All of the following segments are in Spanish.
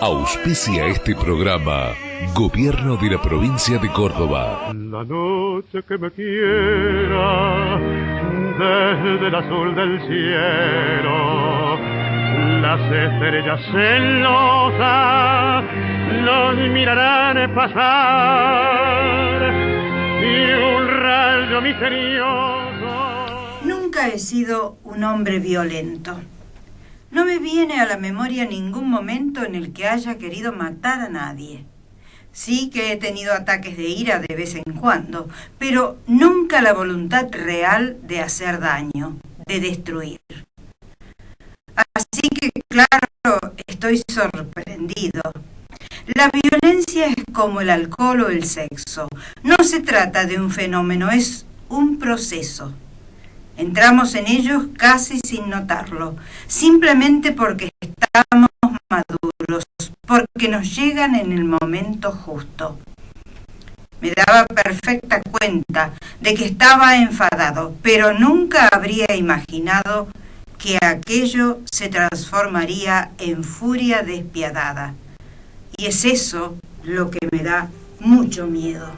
Auspicia este programa Gobierno de la Provincia de Córdoba. La noche que me quiera desde el azul del cielo, las estrellas celosas los mirarán pasar y un rayo misterioso. Nunca he sido un hombre violento. No me viene a la memoria ningún momento en el que haya querido matar a nadie. Sí que he tenido ataques de ira de vez en cuando, pero nunca la voluntad real de hacer daño, de destruir. Así que, claro, estoy sorprendido. La violencia es como el alcohol o el sexo. No se trata de un fenómeno, es un proceso. Entramos en ellos casi sin notarlo, simplemente porque estamos maduros, porque nos llegan en el momento justo. Me daba perfecta cuenta de que estaba enfadado, pero nunca habría imaginado que aquello se transformaría en furia despiadada. Y es eso lo que me da mucho miedo.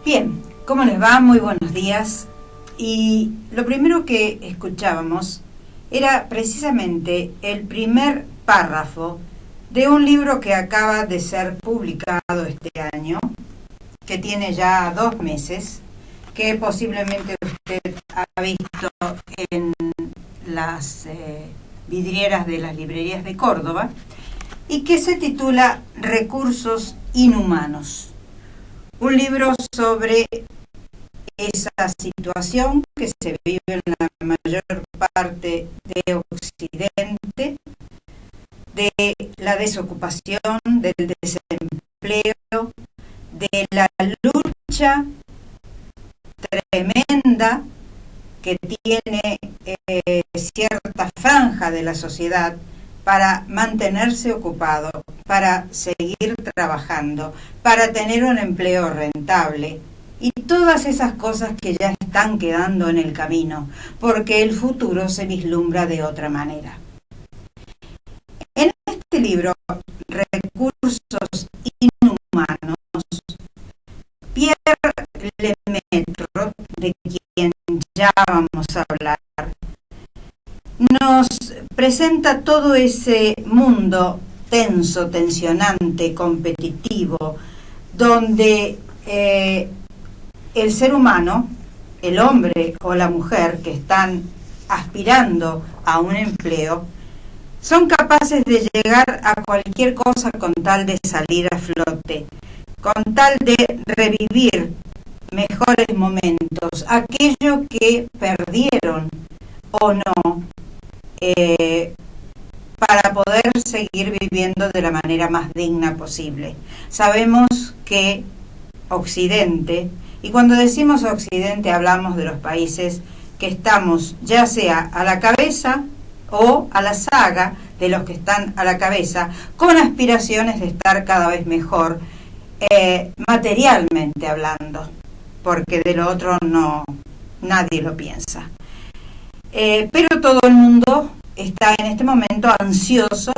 Bien, ¿cómo les va? Muy buenos días. Y lo primero que escuchábamos era precisamente el primer párrafo de un libro que acaba de ser publicado este año, que tiene ya 2 meses, que posiblemente usted ha visto en las vidrieras de las librerías de Córdoba, y que se titula Recursos Inhumanos. Un libro sobre esa situación que se vive en la mayor parte de Occidente, de la desocupación, del desempleo, de la lucha tremenda que tiene cierta franja de la sociedad para mantenerse ocupado para seguir trabajando, para tener un empleo rentable y todas esas cosas que ya están quedando en el camino, porque el futuro se vislumbra de otra manera. En este libro, Recursos Inhumanos, Pierre Lemaitre, de quien ya vamos a hablar, nos presenta todo ese mundo tenso, tensionante, competitivo, donde el ser humano, el hombre o la mujer que están aspirando a un empleo, son capaces de llegar a cualquier cosa con tal de salir a flote, con tal de revivir mejores momentos, aquello que perdieron o no, para poder seguir viviendo de la manera más digna posible. Sabemos que Occidente, y cuando decimos Occidente hablamos de los países que estamos ya sea a la cabeza o a la saga de los que están a la cabeza, con aspiraciones de estar cada vez mejor, materialmente hablando, porque de lo otro no nadie lo piensa. Pero todo el mundo está en este momento ansioso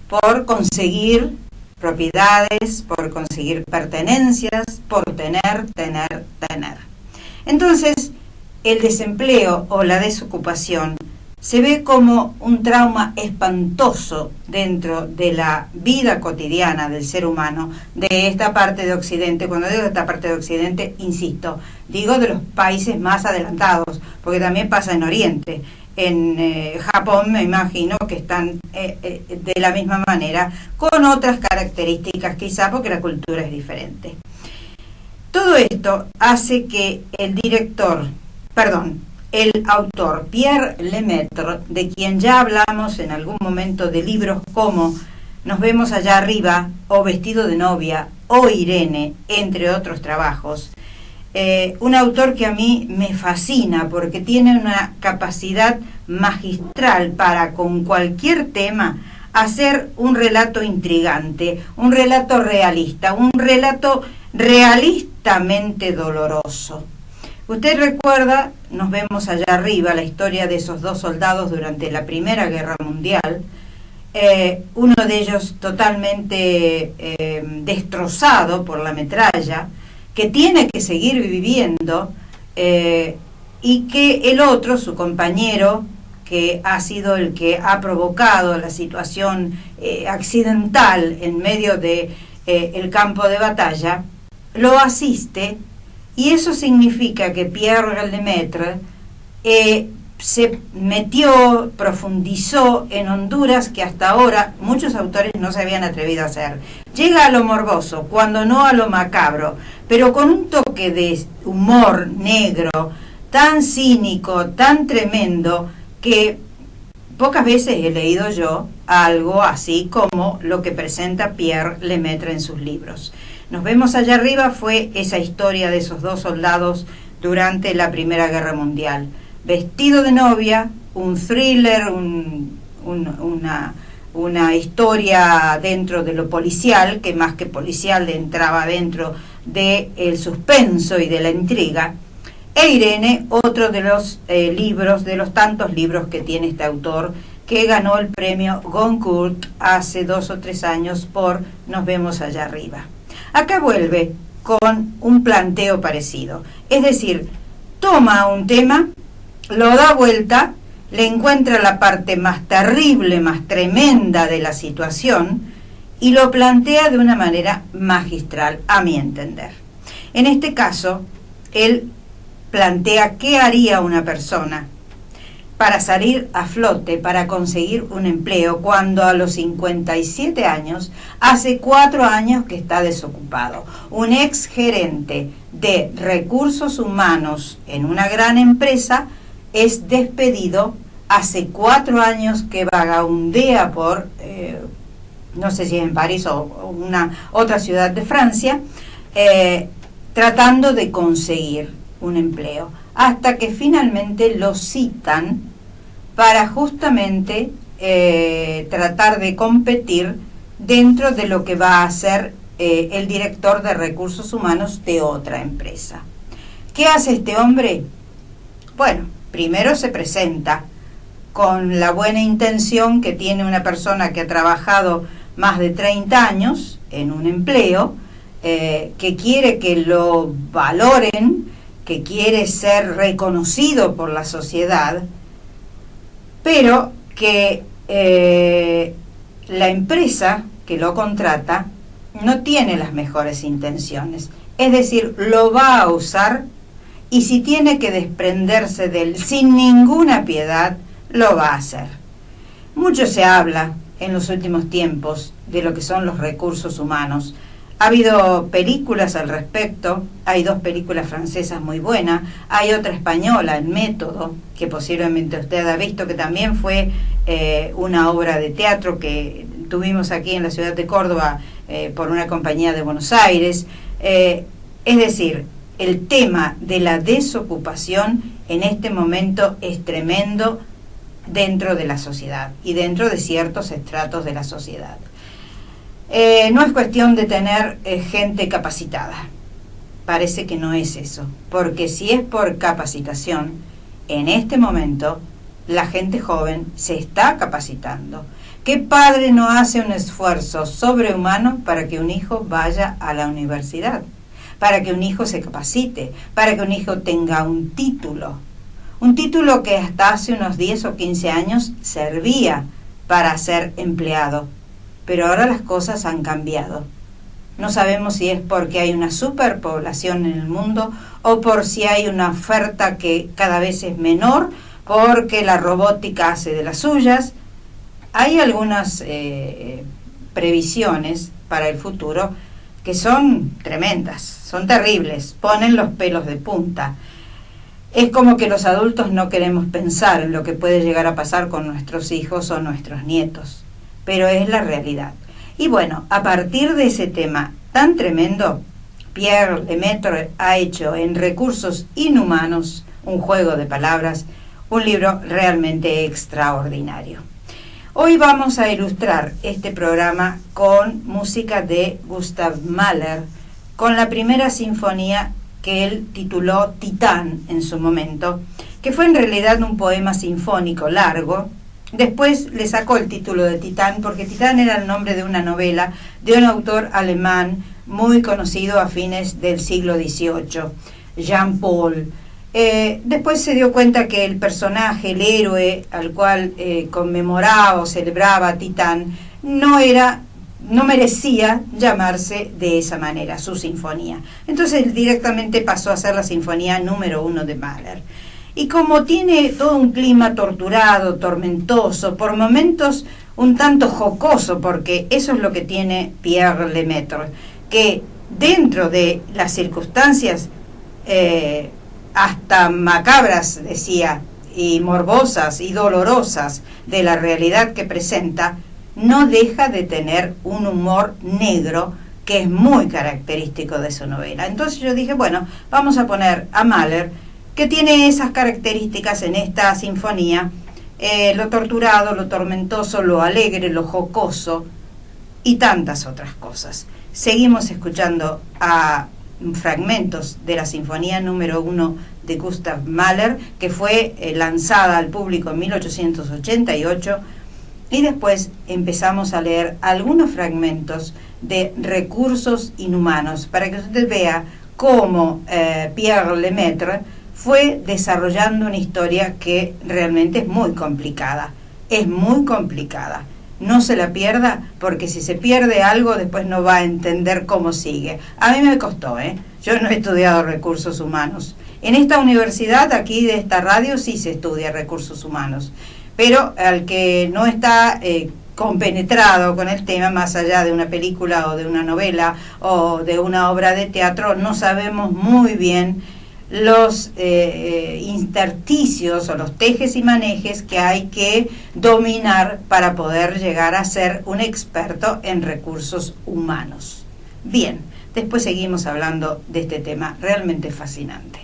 por conseguir propiedades, por conseguir pertenencias, por tener. Entonces, el desempleo o la desocupación se ve como un trauma espantoso dentro de la vida cotidiana del ser humano de esta parte de Occidente. Cuando digo de esta parte de Occidente, insisto, digo de los países más adelantados, porque también pasa en Oriente. En Japón me imagino que están de la misma manera, con otras características quizá porque la cultura es diferente. Todo esto hace que el autor Pierre Lemaitre, de quien ya hablamos en algún momento de libros como Nos vemos allá arriba, o Vestido de novia, o Irene, entre otros trabajos, un autor que a mí me fascina porque tiene una capacidad magistral para con cualquier tema hacer un relato intrigante, un relato realista, un relato realistamente doloroso. Usted recuerda, Nos vemos allá arriba, la historia de esos dos soldados durante la Primera Guerra Mundial, uno de ellos totalmente destrozado por la metralla, que tiene que seguir viviendo, y que el otro, su compañero, que ha sido el que ha provocado la situación accidental en medio de el campo de batalla, lo asiste, y eso significa que Pierre Lemaitre se metió, profundizó en Honduras que hasta ahora muchos autores no se habían atrevido a hacer. Llega a lo morboso, cuando no a lo macabro, pero con un toque de humor negro, tan cínico, tan tremendo, que pocas veces he leído yo algo así como lo que presenta Pierre Lemaitre en sus libros. Nos vemos allá arriba fue esa historia de esos dos soldados durante la Primera Guerra Mundial. Vestido de novia, un thriller, una historia dentro de lo policial, que más que policial entraba dentro del suspenso y de la intriga. E Irene, otro de los libros, de los tantos libros que tiene este autor, que ganó el premio Goncourt hace 2 o 3 años por Nos vemos allá arriba. Acá vuelve con un planteo parecido, es decir, toma un tema, lo da vuelta, le encuentra la parte más terrible, más tremenda de la situación y lo plantea de una manera magistral, a mi entender. En este caso, él plantea qué haría una persona para salir a flote, para conseguir un empleo, cuando a los 57 años, hace 4 años que está desocupado. Un ex gerente de recursos humanos en una gran empresa es despedido hace 4 años que vagabundea por, no sé si en París o una otra ciudad de Francia, tratando de conseguir un empleo, hasta que finalmente lo citan para justamente tratar de competir dentro de lo que va a hacer el director de recursos humanos de otra empresa. ¿Qué hace este hombre? Bueno, primero se presenta con la buena intención que tiene una persona que ha trabajado más de 30 años en un empleo, que quiere que lo valoren, que quiere ser reconocido por la sociedad, pero que la empresa que lo contrata no tiene las mejores intenciones. Es decir, lo va a usar, y si tiene que desprenderse de él sin ninguna piedad, lo va a hacer. Mucho se habla en los últimos tiempos de lo que son los recursos humanos. Ha habido películas al respecto, hay 2 películas francesas muy buenas, hay otra española, El Método, que posiblemente usted ha visto, que también fue una obra de teatro que tuvimos aquí en la ciudad de Córdoba por una compañía de Buenos Aires. Es decir, el tema de la desocupación en este momento es tremendo dentro de la sociedad y dentro de ciertos estratos de la sociedad. No es cuestión de tener gente capacitada. Parece que no es eso, porque si es por capacitación, en este momento la gente joven se está capacitando. ¿Qué padre no hace un esfuerzo sobrehumano para que un hijo vaya a la universidad? Para que un hijo se capacite, para que un hijo tenga un título que hasta hace unos 10 o 15 años servía para ser empleado, pero ahora las cosas han cambiado. No sabemos si es porque hay una superpoblación en el mundo o por si hay una oferta que cada vez es menor, porque la robótica hace de las suyas. Hay algunas previsiones para el futuro que son tremendas, son terribles, ponen los pelos de punta. Es como que los adultos no queremos pensar en lo que puede llegar a pasar con nuestros hijos o nuestros nietos, pero es la realidad. Y bueno, a partir de ese tema tan tremendo, Pierre Lemaitre ha hecho en Recursos Inhumanos, un juego de palabras, un libro realmente extraordinario. Hoy vamos a ilustrar este programa con música de Gustav Mahler, con la primera sinfonía que él tituló Titán en su momento, que fue en realidad un poema sinfónico largo. Después le sacó el título de Titán, porque Titán era el nombre de una novela de un autor alemán muy conocido a fines del siglo XVIII, Jean Paul. Después se dio cuenta que el personaje, el héroe al cual conmemoraba o celebraba Titán, no merecía llamarse de esa manera, su sinfonía. Entonces directamente pasó a ser la sinfonía número 1 de Mahler. Y como tiene todo un clima torturado, tormentoso, por momentos un tanto jocoso, porque eso es lo que tiene Pierre Lemaitre, que dentro de las circunstancias hasta macabras, decía, y morbosas y dolorosas de la realidad que presenta, no deja de tener un humor negro que es muy característico de su novela. Entonces yo dije, bueno, vamos a poner a Mahler, que tiene esas características en esta sinfonía, lo torturado, lo tormentoso, lo alegre, lo jocoso y tantas otras cosas. Seguimos escuchando a fragmentos de la sinfonía número 1 de Gustav Mahler, que fue lanzada al público en 1888, y después empezamos a leer algunos fragmentos de Recursos Inhumanos, para que usted vea cómo Pierre Lemaitre fue desarrollando una historia que realmente es muy complicada, No se la pierda, porque si se pierde algo después no va a entender cómo sigue. A mí me costó, yo no he estudiado recursos humanos. En esta universidad, aquí de esta radio, sí se estudia recursos humanos, pero al que no está compenetrado con el tema, más allá de una película o de una novela o de una obra de teatro, no sabemos muy bien los intersticios o los tejes y manejes que hay que dominar para poder llegar a ser un experto en recursos humanos. Bien, después seguimos hablando de este tema realmente fascinante.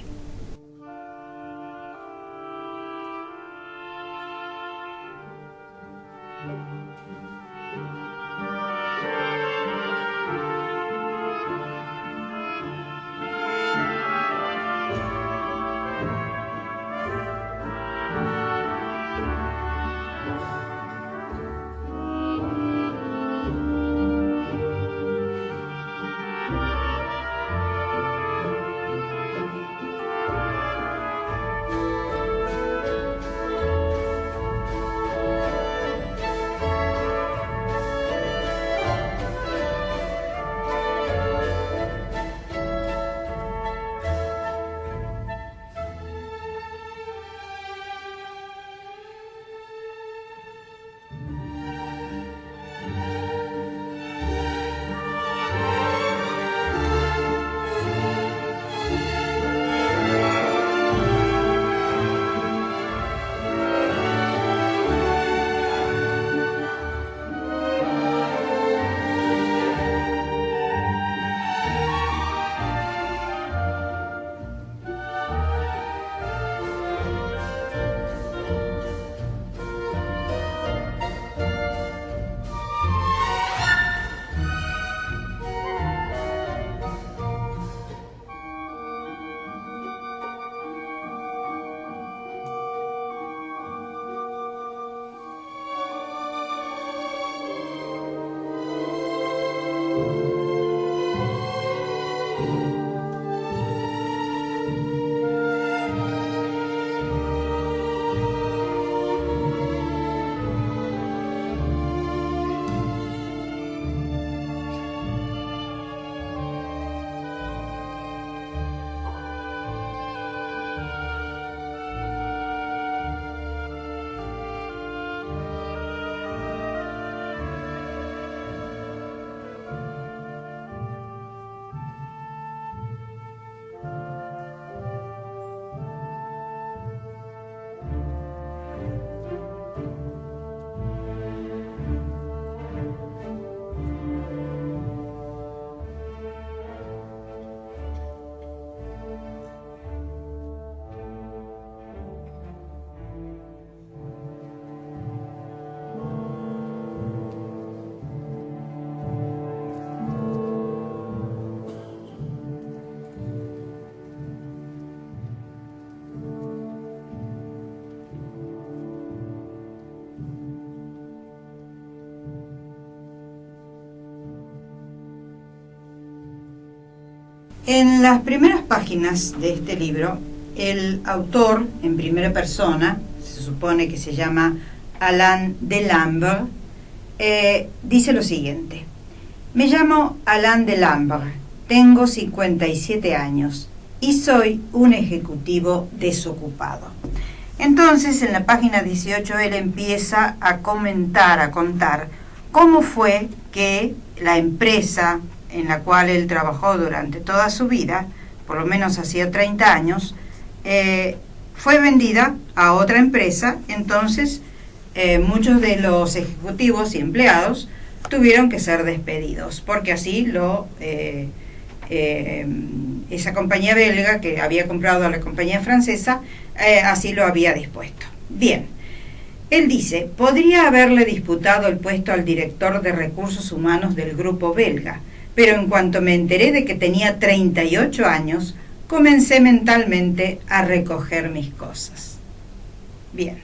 En las primeras páginas de este libro, el autor, en primera persona, se supone que se llama Alain Delambre, dice lo siguiente: me llamo Alain Delambre, tengo 57 años y soy un ejecutivo desocupado. Entonces, en la página 18, él empieza a comentar, a contar cómo fue que la empresa en la cual él trabajó durante toda su vida, por lo menos hacía 30 años, fue vendida a otra empresa. Entonces muchos de los ejecutivos y empleados tuvieron que ser despedidos, porque así esa compañía belga que había comprado a la compañía francesa, así lo había dispuesto. Bien, él dice: podría haberle disputado el puesto al director de recursos humanos del grupo belga, pero en cuanto me enteré de que tenía 38 años, comencé mentalmente a recoger mis cosas. Bien,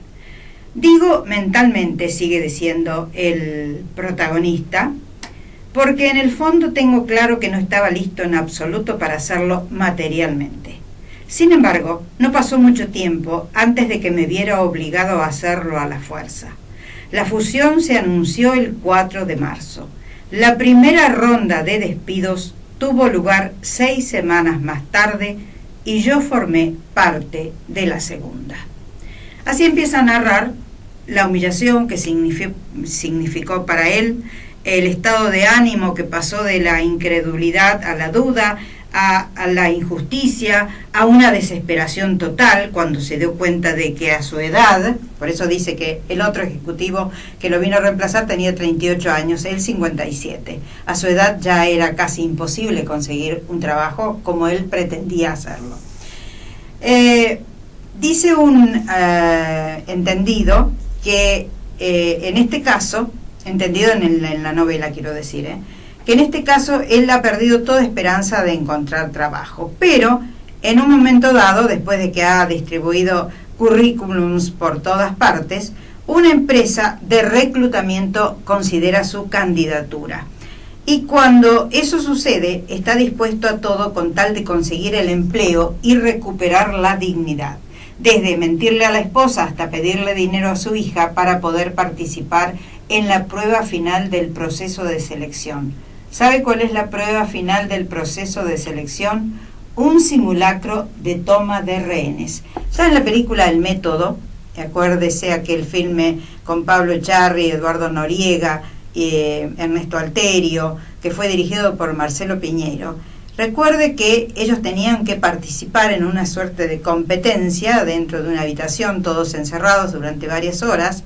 digo mentalmente, sigue diciendo el protagonista, porque en el fondo tengo claro que no estaba listo en absoluto para hacerlo materialmente. Sin embargo, no pasó mucho tiempo antes de que me viera obligado a hacerlo a la fuerza. La fusión se anunció el 4 de marzo. La primera ronda de despidos tuvo lugar 6 semanas más tarde y yo formé parte de la segunda. Así empieza a narrar la humillación que significó para él, el estado de ánimo que pasó de la incredulidad a la duda, a la injusticia, a una desesperación total cuando se dio cuenta de que a su edad, por eso dice que el otro ejecutivo que lo vino a reemplazar tenía 38 años, él 57. A su edad ya era casi imposible conseguir un trabajo como él pretendía hacerlo. Dice un entendido que en este caso, entendido en la novela quiero decir, que en este caso él ha perdido toda esperanza de encontrar trabajo, pero en un momento dado, después de que ha distribuido currículums por todas partes, una empresa de reclutamiento considera su candidatura. Y cuando eso sucede, está dispuesto a todo con tal de conseguir el empleo y recuperar la dignidad, desde mentirle a la esposa hasta pedirle dinero a su hija para poder participar en la prueba final del proceso de selección. ¿Sabe cuál es la prueba final del proceso de selección? Un simulacro de toma de rehenes. Ya en la película El Método, acuérdese aquel filme con Pablo Echarri, Eduardo Noriega, Ernesto Alterio, que fue dirigido por Marcelo Piñeiro. Recuerde que ellos tenían que participar en una suerte de competencia dentro de una habitación, todos encerrados durante varias horas,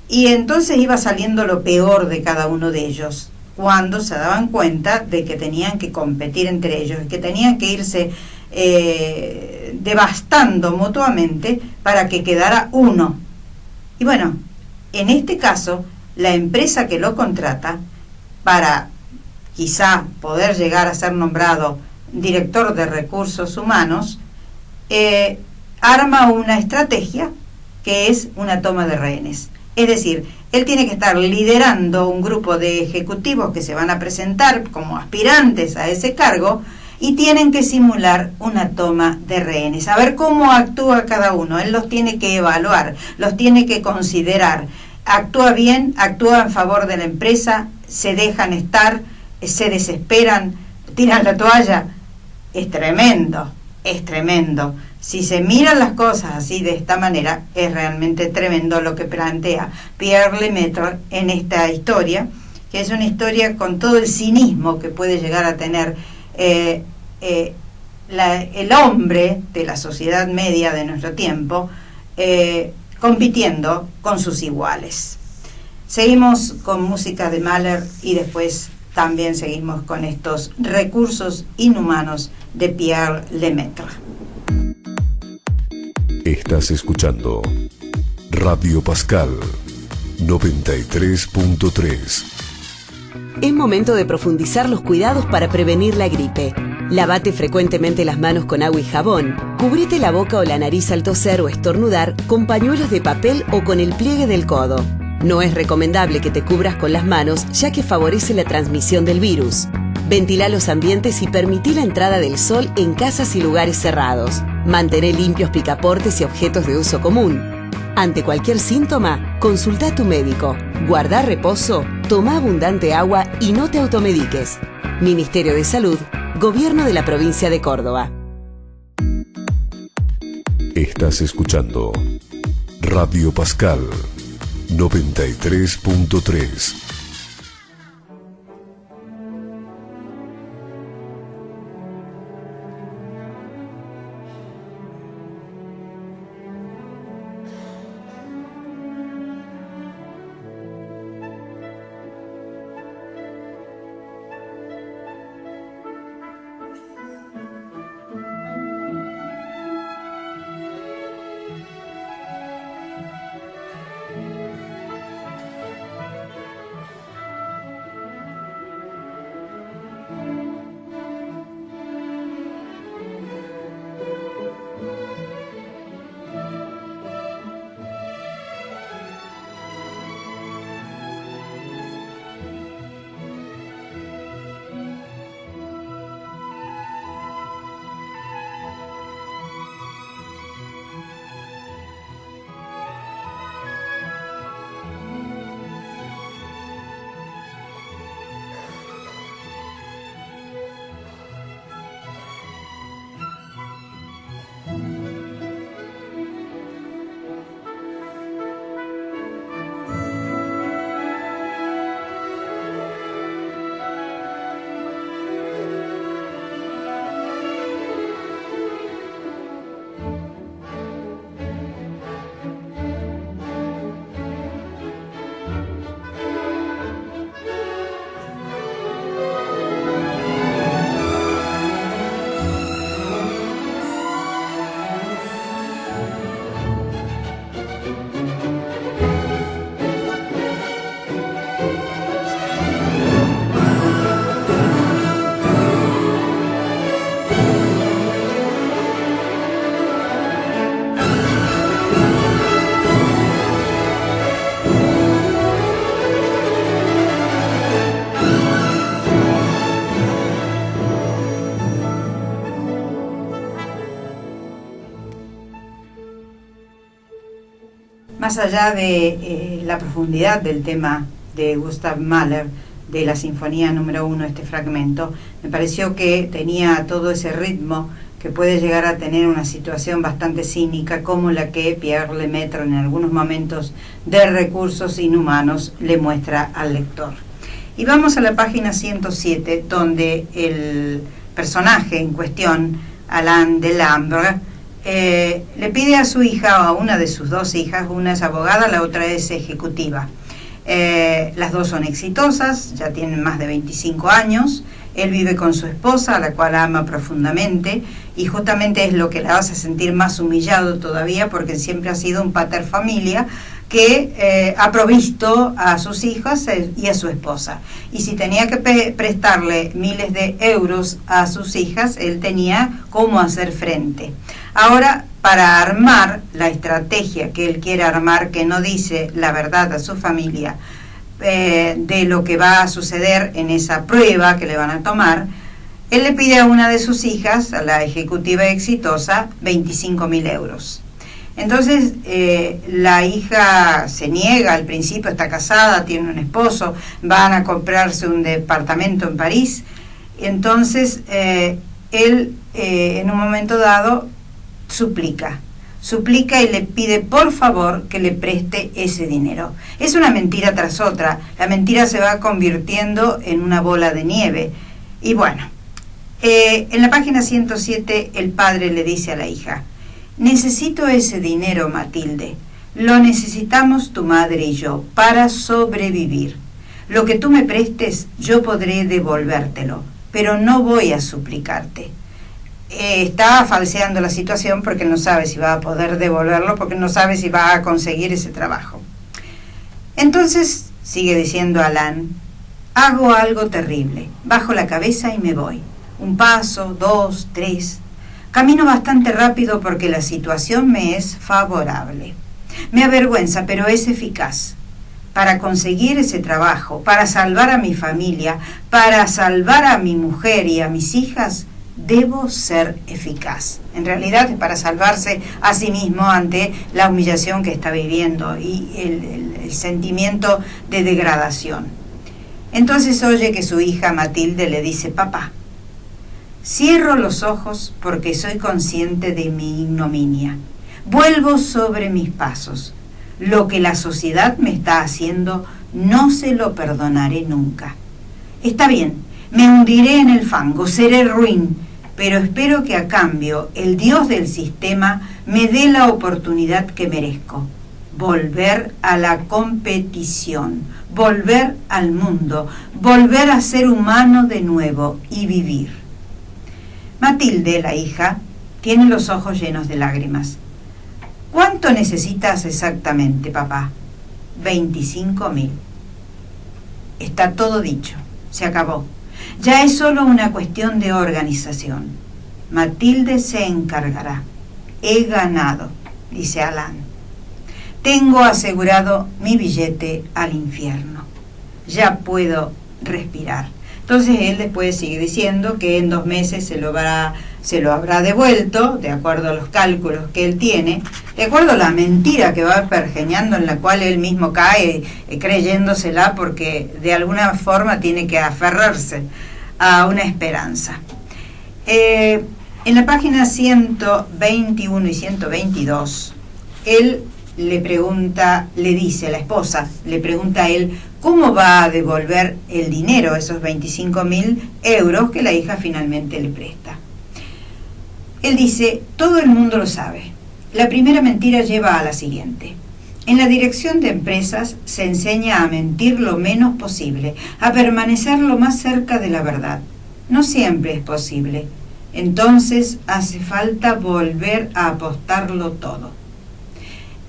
y entonces iba saliendo lo peor de cada uno de ellos, cuando se daban cuenta de que tenían que competir entre ellos, que tenían que irse devastando mutuamente para que quedara uno. Y bueno, en este caso, la empresa que lo contrata para quizá poder llegar a ser nombrado director de recursos humanos, arma una estrategia que es una toma de rehenes. Es decir, él tiene que estar liderando un grupo de ejecutivos que se van a presentar como aspirantes a ese cargo y tienen que simular una toma de rehenes. A ver cómo actúa cada uno. Él los tiene que evaluar, los tiene que considerar. Actúa bien, actúa en favor de la empresa, se dejan estar, se desesperan, tiran la toalla. Es tremendo, es tremendo. Si se miran las cosas así de esta manera, es realmente tremendo lo que plantea Pierre Lemaitre en esta historia, que es una historia con todo el cinismo que puede llegar a tener el hombre de la sociedad media de nuestro tiempo, compitiendo con sus iguales. Seguimos con música de Mahler y después también seguimos con estos recursos inhumanos de Pierre Lemaitre. Estás escuchando Radio Pascal 93.3. Es momento de profundizar los cuidados para prevenir la gripe. Lavate frecuentemente las manos con agua y jabón. Cubrite la boca o la nariz al toser o estornudar con pañuelos de papel o con el pliegue del codo. No es recomendable que te cubras con las manos, ya que favorece la transmisión del virus. Ventilá los ambientes y permití la entrada del sol en casas y lugares cerrados. Mantené limpios picaportes y objetos de uso común. Ante cualquier síntoma, consulta a tu médico. Guardá reposo, toma abundante agua y no te automediques. Ministerio de Salud, Gobierno de la Provincia de Córdoba. Estás escuchando Radio Pascal 93.3. Más allá de la profundidad del tema de Gustav Mahler, de la Sinfonía número 1, este fragmento, me pareció que tenía todo ese ritmo que puede llegar a tener una situación bastante cínica, como la que Pierre Lemaitre en algunos momentos de recursos inhumanos le muestra al lector. Y vamos a la página 107, donde el personaje en cuestión, Alain Delambre, le pide a su hija, o a una de sus dos hijas, una es abogada, la otra es ejecutiva. Las dos son exitosas, ya tienen más de 25 años, él vive con su esposa, a la cual ama profundamente, y justamente es lo que la hace sentir más humillado todavía, porque siempre ha sido un pater familia que ha provisto a sus hijas y a su esposa. Y si tenía que prestarle miles de euros a sus hijas, él tenía cómo hacer frente. Ahora, para armar la estrategia que él quiere armar, que no dice la verdad a su familia de lo que va a suceder en esa prueba que le van a tomar, él le pide a una de sus hijas, a la ejecutiva exitosa, 25.000 euros. Entonces la hija se niega, al principio está casada, tiene un esposo, van a comprarse un departamento en París. Entonces él en un momento dado suplica y le pide por favor que le preste ese dinero. Es una mentira tras otra, la mentira se va convirtiendo en una bola de nieve. Y bueno, en la página 107 el padre le dice a la hija: necesito ese dinero, Matilde. Lo necesitamos tu madre y yo para sobrevivir. Lo que tú me prestes, yo podré devolvértelo, pero no voy a suplicarte. Está falseando la situación porque no sabe si va a poder devolverlo, porque no sabe si va a conseguir ese trabajo. Entonces, sigue diciendo Alain, hago algo terrible. Bajo la cabeza y me voy. Un paso, 2, 3... Camino bastante rápido porque la situación me es favorable. Me avergüenza, pero es eficaz. para conseguir ese trabajo, para salvar a mi familia, para salvar a mi mujer y a mis hijas, debo ser eficaz. En realidad es para salvarse a sí mismo ante la humillación que está viviendo y el sentimiento de degradación. Entonces oye que su hija Matilde le dice: papá, cierro los ojos porque soy consciente de mi ignominia. Vuelvo sobre mis pasos. Lo que la sociedad me está haciendo no se lo perdonaré nunca. Está bien, me hundiré en el fango, seré ruin, pero espero que a cambio el Dios del sistema me dé la oportunidad que merezco. Volver a la competición, volver al mundo, volver a ser humano de nuevo y vivir. Matilde, la hija, tiene los ojos llenos de lágrimas. ¿Cuánto necesitas exactamente, papá? 25.000. Está todo dicho, se acabó. Ya es solo una cuestión de organización. Matilde se encargará. He ganado, dice Alan. Tengo asegurado mi billete al infierno. Ya puedo respirar. Entonces él después sigue diciendo que en 2 meses se lo habrá devuelto, de acuerdo a los cálculos que él tiene, de acuerdo a la mentira que va pergeñando, en la cual él mismo cae creyéndosela, porque de alguna forma tiene que aferrarse a una esperanza. En la página 121 y 122, él le dice a la esposa, le pregunta a él cómo va a devolver el dinero, esos 25.000 euros que la hija finalmente le presta. Él dice: todo el mundo lo sabe. La primera mentira lleva a la siguiente. En la dirección de empresas se enseña a mentir lo menos posible, a permanecer lo más cerca de la verdad. No siempre es posible. Entonces hace falta volver a apostarlo todo.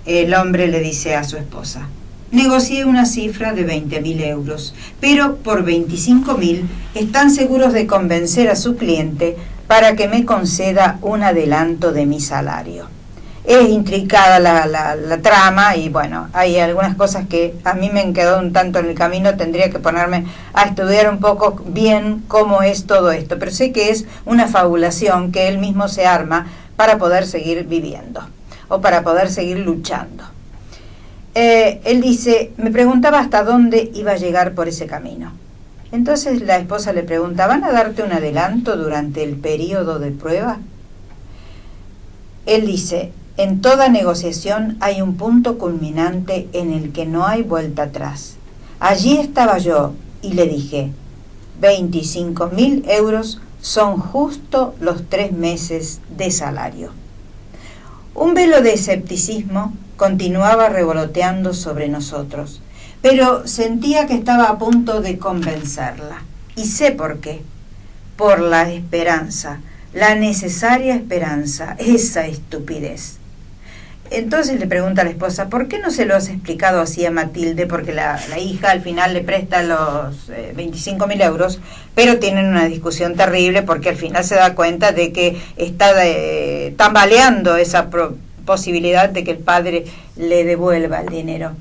El hombre le dice a su esposa: negocié una cifra de 20.000 euros, pero por 25.000 están seguros de convencer a su cliente para que me conceda un adelanto de mi salario. Es intricada la trama y bueno, hay algunas cosas que a mí me han quedado un tanto en el camino. Tendría que ponerme a estudiar un poco bien cómo es todo esto, pero sé que es una fabulación que él mismo se arma para poder seguir viviendo o para poder seguir luchando. Él dice: me preguntaba hasta dónde iba a llegar por ese camino. Entonces la esposa le pregunta: ¿van a darte un adelanto durante el periodo de prueba? Él dice: en toda negociación hay un punto culminante en el que no hay vuelta atrás. Allí estaba yo y le dije: 25.000 euros son justo los 3 meses de salario. Un velo de escepticismo continuaba revoloteando sobre nosotros, pero sentía que estaba a punto de convencerla. Y sé por qué. Por la esperanza, la necesaria esperanza, esa estupidez. Entonces le pregunta a la esposa: ¿por qué no se lo has explicado así a Matilde? Porque la hija al final le presta los 25.000 euros, pero tienen una discusión terrible porque al final se da cuenta de que está tambaleando esa posibilidad de que el padre le devuelva el dinero.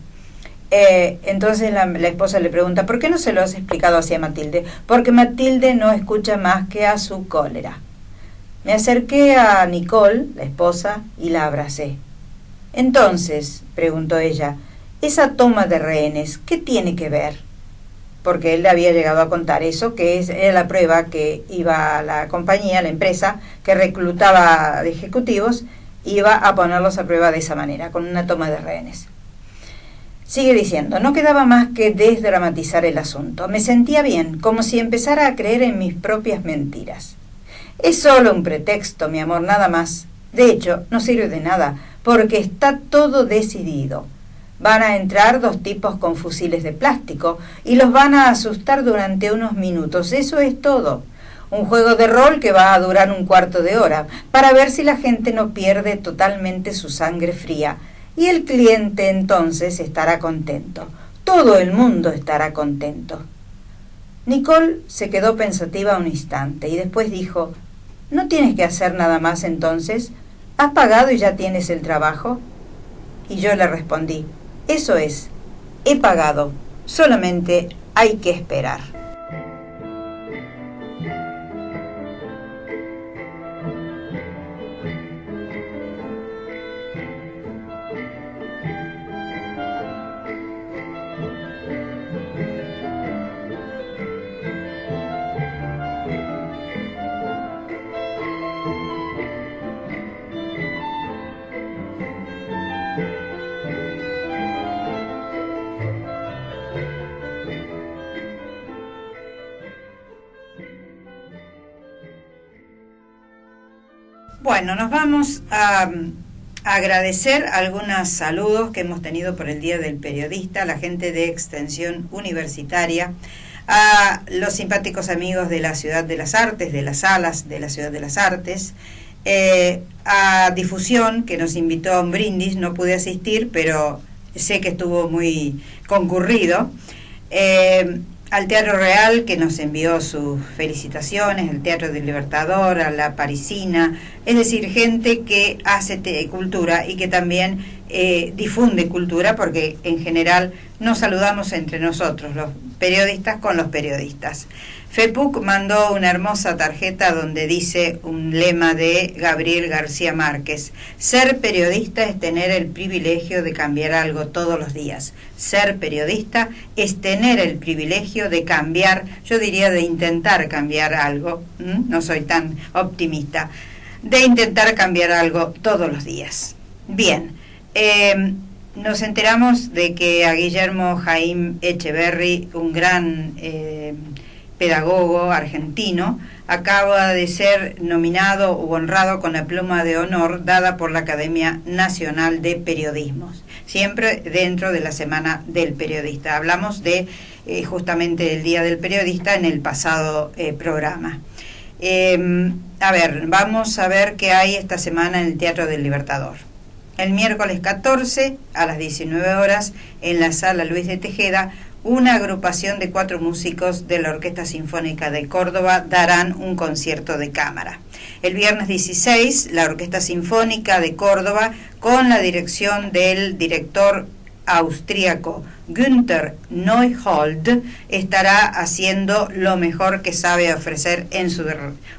Entonces la esposa le pregunta: ¿por qué no se lo has explicado así a Matilde? Porque Matilde no escucha más que a su cólera. Me acerqué a Nicole, la esposa, y la abracé. Entonces, preguntó ella, esa toma de rehenes, ¿qué tiene que ver? Porque él le había llegado a contar eso, que era la prueba que iba a la compañía, la empresa, que reclutaba de ejecutivos, iba a ponerlos a prueba de esa manera, con una toma de rehenes. Sigue diciendo: no quedaba más que desdramatizar el asunto. Me sentía bien, como si empezara a creer en mis propias mentiras. Es solo un pretexto, mi amor, nada más. De hecho, no sirve de nada, porque está todo decidido. Van a entrar 2 tipos con fusiles de plástico y los van a asustar durante unos minutos. Eso es todo. Un juego de rol que va a durar 1/4 de hora, para ver si la gente no pierde totalmente su sangre fría. Y el cliente entonces estará contento. Todo el mundo estará contento. Nicole se quedó pensativa un instante y después dijo: ¿no tienes que hacer nada más entonces? ¿Has pagado y ya tienes el trabajo? Y yo le respondí: eso es. he pagado, solamente hay que esperar. Bueno, nos vamos a agradecer algunos saludos que hemos tenido por el Día del Periodista, a la gente de Extensión Universitaria, a los simpáticos amigos de la Ciudad de las Artes, de las salas de la Ciudad de las Artes, a Difusión, que nos invitó a un brindis. No pude asistir, pero sé que estuvo muy concurrido. Al Teatro Real, que nos envió sus felicitaciones, el Teatro del Libertador, a la Parisina, es decir, gente que hace cultura y que también difunde cultura, porque en general nos saludamos entre nosotros, los periodistas con los periodistas. FEPUC mandó una hermosa tarjeta donde dice un lema de Gabriel García Márquez: ser periodista es tener el privilegio de cambiar algo todos los días. Ser periodista es tener el privilegio de cambiar, yo diría de intentar cambiar algo, no soy tan optimista, de intentar cambiar algo todos los días. Bien, nos enteramos de que a Guillermo Jaime Echeverry, un gran pedagogo argentino, acaba de ser nominado u honrado con la pluma de honor dada por la Academia Nacional de Periodismo, siempre dentro de la Semana del Periodista. Hablamos de justamente del Día del Periodista en el pasado programa. A ver, vamos a ver qué hay esta semana en el Teatro del Libertador. El miércoles 14 a las 19 horas en la Sala Luis de Tejeda, una agrupación de 4 músicos de la Orquesta Sinfónica de Córdoba darán un concierto de cámara. El viernes 16, la Orquesta Sinfónica de Córdoba, con la dirección del director austríaco Günther Neuhold, estará haciendo lo mejor que sabe ofrecer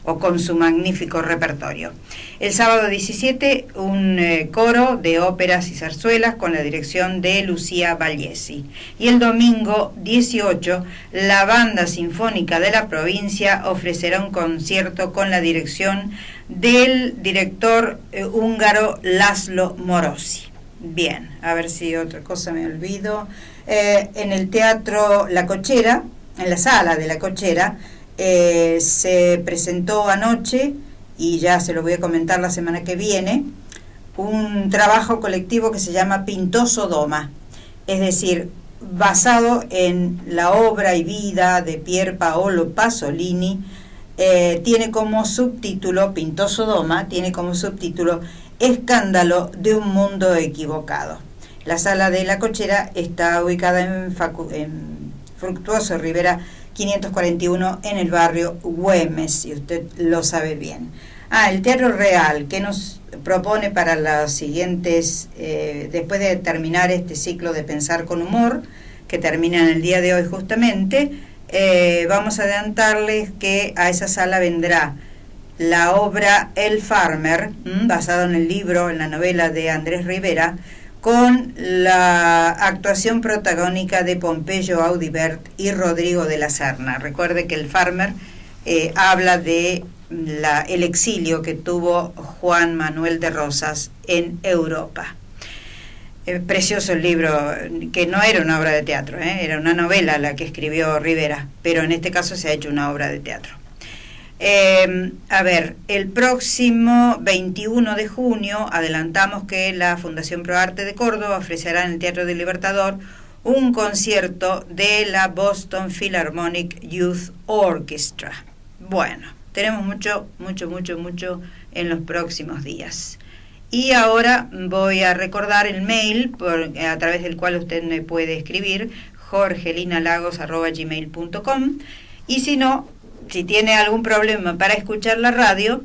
con su magnífico repertorio. El sábado 17, un coro de óperas y zarzuelas con la dirección de Lucía Vallesi. Y el domingo 18, la Banda Sinfónica de la Provincia ofrecerá un concierto con la dirección del director húngaro Laszlo Morosi. Bien, a ver si otra cosa me olvido. En el Teatro La Cochera, en la Sala de La Cochera, se presentó anoche, y ya se lo voy a comentar la semana que viene, un trabajo colectivo que se llama Pintó Sodoma, es decir, basado en la obra y vida de Pier Paolo Pasolini. Tiene como subtítulo, Pintó Sodoma, tiene como subtítulo Escándalo de un mundo equivocado. La Sala de La Cochera está ubicada en Fructuoso Rivera 541 en el barrio Güemes, si usted lo sabe bien. El Teatro Real, que nos propone para los siguientes, después de terminar este ciclo de Pensar con Humor, que termina en el día de hoy justamente, vamos a adelantarles que a esa sala vendrá la obra El Farmer, basado en el libro, en la novela de Andrés Rivera, con la actuación protagónica de Pompeyo Audibert y Rodrigo de la Serna. Recuerde que El Farmer habla de el exilio que tuvo Juan Manuel de Rosas en Europa. Precioso el libro, que no era una obra de teatro, era una novela la que escribió Rivera, pero en este caso se ha hecho una obra de teatro. A ver, el próximo 21 de junio adelantamos que la Fundación ProArte de Córdoba ofrecerá en el Teatro del Libertador un concierto de la Boston Philharmonic Youth Orchestra. Bueno, tenemos mucho en los próximos días. Y ahora voy a recordar el mail a través del cual usted me puede escribir, jorgelinalagos@gmail.com, y si tiene algún problema para escuchar la radio,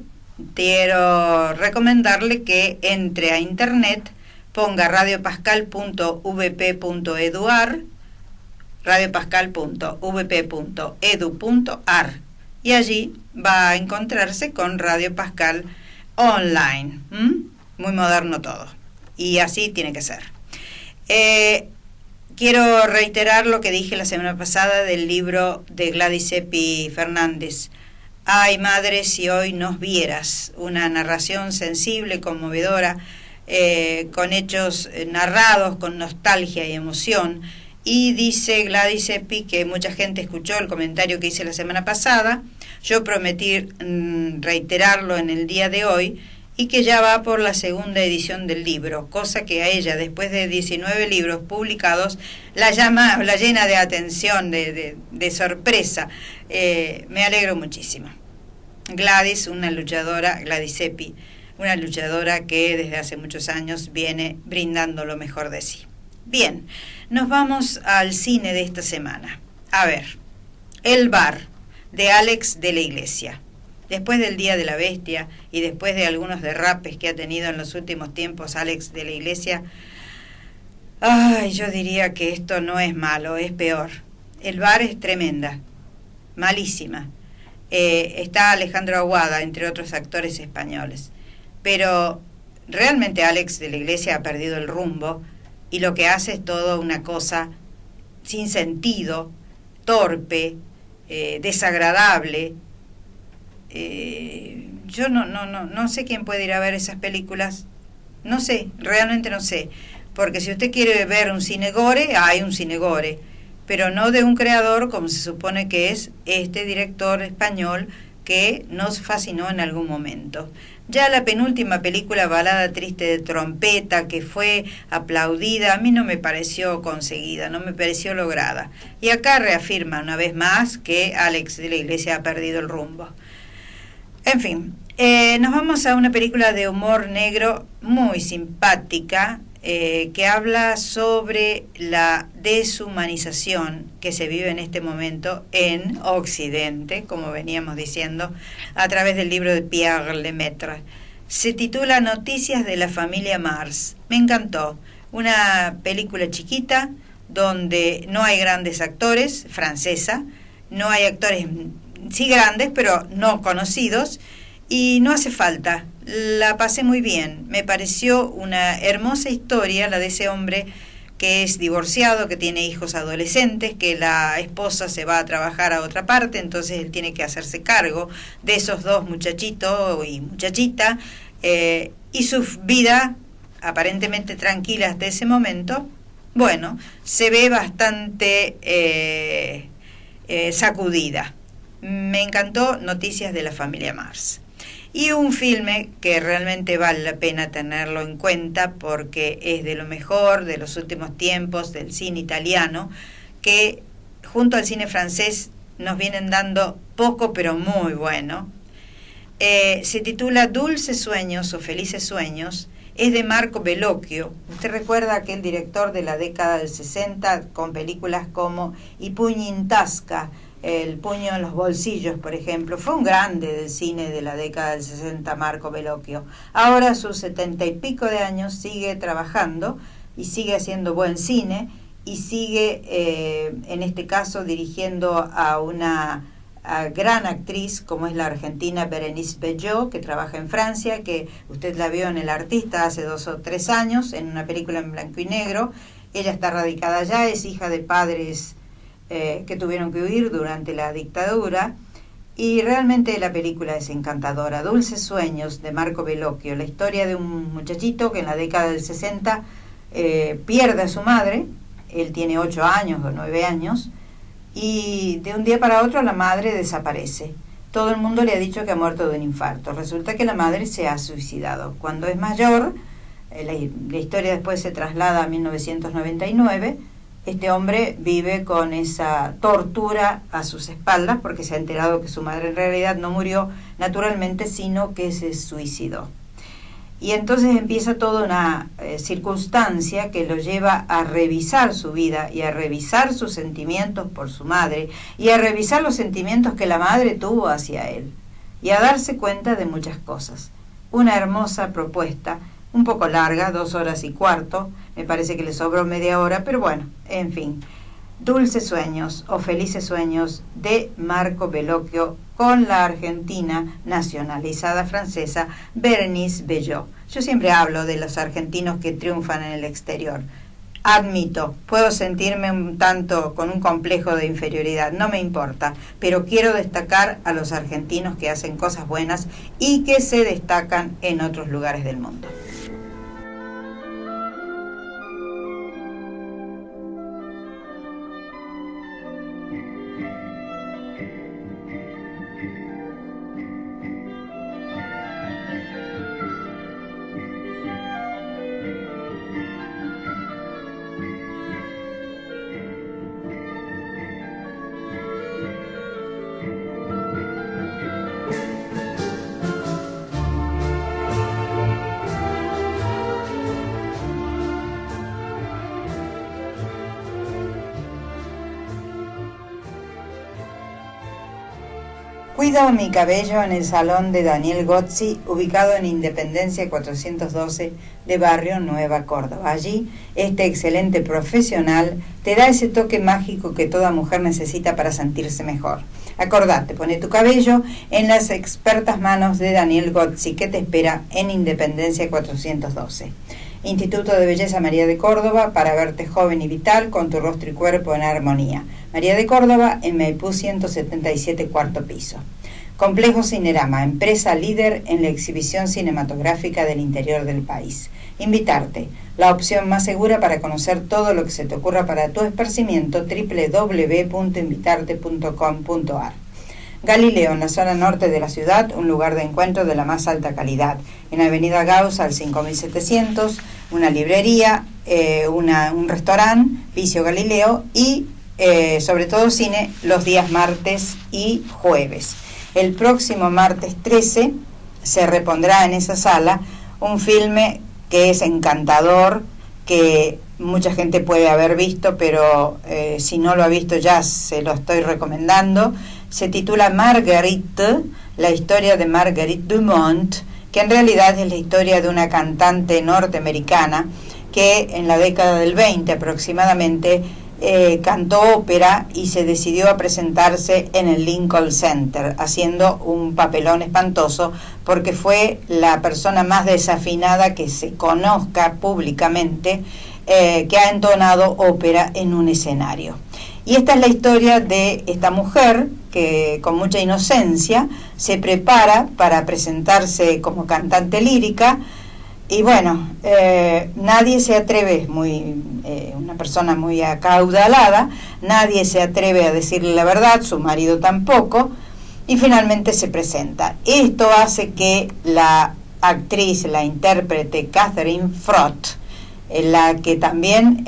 quiero recomendarle que entre a internet, ponga radiopascal.vp.eduar radiopascal.vp.edu.ar, y allí va a encontrarse con Radio Pascal Online. Muy moderno todo, y así tiene que ser. Quiero reiterar lo que dije la semana pasada del libro de Gladys Epi Fernández, Ay madre, si hoy nos vieras, una narración sensible, conmovedora, con hechos narrados con nostalgia y emoción. Y dice Gladys Epi que mucha gente escuchó el comentario que hice la semana pasada. Yo prometí reiterarlo en el día de hoy, y que ya va por la segunda edición del libro, cosa que a ella, después de 19 libros publicados, la llena de atención, de sorpresa. Me alegro muchísimo. Gladys Epi, una luchadora que desde hace muchos años viene brindando lo mejor de sí. Bien, nos vamos al cine de esta semana. A ver, El bar, de Alex de la Iglesia. Después del Día de la Bestia y después de algunos derrapes que ha tenido en los últimos tiempos Alex de la Iglesia, yo diría que esto no es malo, es peor. El bar es tremenda, malísima. Está Alejandro Aguada, entre otros actores españoles. Pero realmente Alex de la Iglesia ha perdido el rumbo, y lo que hace es todo una cosa sin sentido, torpe, desagradable. Yo no sé quién puede ir a ver esas películas. No sé, realmente no sé. Porque si usted quiere ver un cine gore, hay un cine gore, pero no de un creador como se supone que es este director español que nos fascinó en algún momento. Ya la penúltima película, Balada Triste de Trompeta, que fue aplaudida, a mí no me pareció conseguida, no me pareció lograda. Y acá reafirma una vez más que Alex de la Iglesia ha perdido el rumbo. En fin, nos vamos a una película de humor negro muy simpática, que habla sobre la deshumanización que se vive en este momento en Occidente, como veníamos diciendo, a través del libro de Pierre Lemaitre. Se titula Noticias de la familia Mars. Me encantó. Una película chiquita donde no hay grandes actores, francesa, no hay actores, sí grandes, pero no conocidos, y no hace falta. La pasé muy bien. Me pareció una hermosa historia la de ese hombre que es divorciado, que tiene hijos adolescentes, que la esposa se va a trabajar a otra parte, entonces él tiene que hacerse cargo de esos dos muchachitos y muchachita, y su vida aparentemente tranquila hasta ese momento, bueno, se ve bastante sacudida. Me encantó Noticias de la familia Mars. Y un filme que realmente vale la pena tenerlo en cuenta porque es de lo mejor de los últimos tiempos del cine italiano, que junto al cine francés nos vienen dando poco pero muy bueno. Se titula Dulces Sueños o Felices Sueños, es de Marco Bellocchio. Usted recuerda aquel director de la década del 60 con películas como I pugni in tasca, El puño en los bolsillos, por ejemplo. Fue un grande del cine de la década del 60, Marco Bellocchio. Ahora a sus 70 y pico de años sigue trabajando y sigue haciendo buen cine y sigue, en este caso, dirigiendo a una gran actriz como es la argentina Bérénice Bejo, que trabaja en Francia, que usted la vio en El Artista hace 2 o 3 años, en una película en blanco y negro. Ella está radicada allá, es hija de padres que tuvieron que huir durante la dictadura, y realmente la película es encantadora. Dulces Sueños, de Marco Bellocchio, la historia de un muchachito que en la década del 60 pierde a su madre. Él tiene 8 años o 9 años, y de un día para otro la madre desaparece. Todo el mundo le ha dicho que ha muerto de un infarto. Resulta que la madre se ha suicidado. Cuando es mayor, la historia después se traslada a 1999, este hombre vive con esa tortura a sus espaldas porque se ha enterado que su madre en realidad no murió naturalmente, sino que se suicidó. Y entonces empieza toda una circunstancia que lo lleva a revisar su vida y a revisar sus sentimientos por su madre y a revisar los sentimientos que la madre tuvo hacia él y a darse cuenta de muchas cosas. Una hermosa propuesta, un poco larga, 2 horas y cuarto, me parece que le sobró media hora, pero bueno, en fin. Dulces Sueños o Felices Sueños de Marco Bellocchio con la argentina nacionalizada francesa Bérénice Bejo. Yo siempre hablo de los argentinos que triunfan en el exterior. Admito, puedo sentirme un tanto con un complejo de inferioridad, no me importa, pero quiero destacar a los argentinos que hacen cosas buenas y que se destacan en otros lugares del mundo. Cuido mi cabello en el salón de Daniel Gozzi, ubicado en Independencia 412 de Barrio Nueva Córdoba. Allí, este excelente profesional te da ese toque mágico que toda mujer necesita para sentirse mejor. Acordate, pone tu cabello en las expertas manos de Daniel Gozzi, que te espera en Independencia 412. Instituto de Belleza María de Córdoba, para verte joven y vital, con tu rostro y cuerpo en armonía. María de Córdoba, en Maipú 177, cuarto piso. Complejo Cinerama, empresa líder en la exhibición cinematográfica del interior del país. Invitarte, la opción más segura para conocer todo lo que se te ocurra para tu esparcimiento, www.invitarte.com.ar. Galileo, en la zona norte de la ciudad, un lugar de encuentro de la más alta calidad. En Avenida Gauss, al 5700, una librería, un restaurante, Vicio Galileo, y sobre todo cine los días martes y jueves. El próximo martes 13 se repondrá en esa sala un filme que es encantador, que mucha gente puede haber visto, pero si no lo ha visto ya se lo estoy recomendando. Se titula Marguerite, la historia de Marguerite Dumont, que en realidad es la historia de una cantante norteamericana que en la década del 20 aproximadamente cantó ópera y se decidió a presentarse en el Lincoln Center, haciendo un papelón espantoso porque fue la persona más desafinada que se conozca públicamente que ha entonado ópera en un escenario. Y esta es la historia de esta mujer que con mucha inocencia se prepara para presentarse como cantante lírica. Y bueno, nadie se atreve, una persona muy acaudalada, nadie se atreve a decirle la verdad, su marido tampoco, y finalmente se presenta. Esto hace que la actriz, la intérprete Catherine Frott, la que también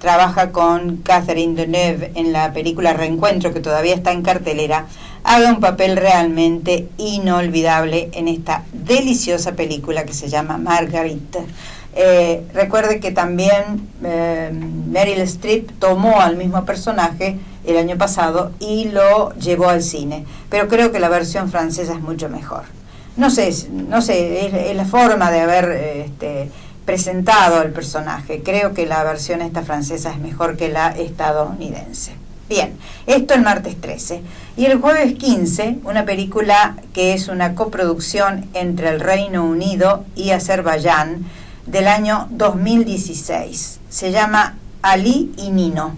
trabaja con Catherine Deneuve en la película Reencuentro, que todavía está en cartelera, haga un papel realmente inolvidable en esta deliciosa película que se llama Marguerite. Recuerde que también Meryl Streep tomó al mismo personaje el año pasado y lo llevó al cine, pero creo que la versión francesa es mucho mejor. No sé, es la forma de haber presentado el personaje. Creo que la versión esta francesa es mejor que la estadounidense. Bien, esto el martes 13. Y el jueves 15, una película que es una coproducción entre el Reino Unido y Azerbaiyán del año 2016. Se llama Ali y Nino.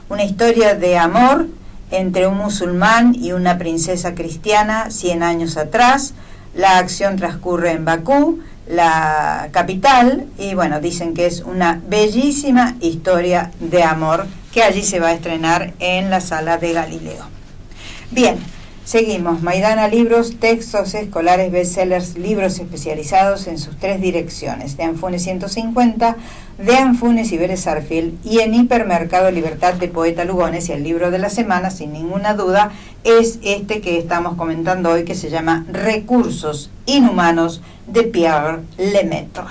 Una historia de amor entre un musulmán y una princesa cristiana 100 años atrás. La acción transcurre en Bakú, la capital, y bueno, dicen que es una bellísima historia de amor que allí se va a estrenar en la sala de Galileo. Bien, seguimos. Maidana Libros, textos escolares, bestsellers, libros especializados en sus 3 direcciones, de Anfunes 150, de Anfunes y Vélez Sarsfield, y en Hipermercado Libertad de Poeta Lugones. Y el libro de la semana, sin ninguna duda, es este que estamos comentando hoy, que se llama Recursos Inhumanos, de Pierre Lemaitre.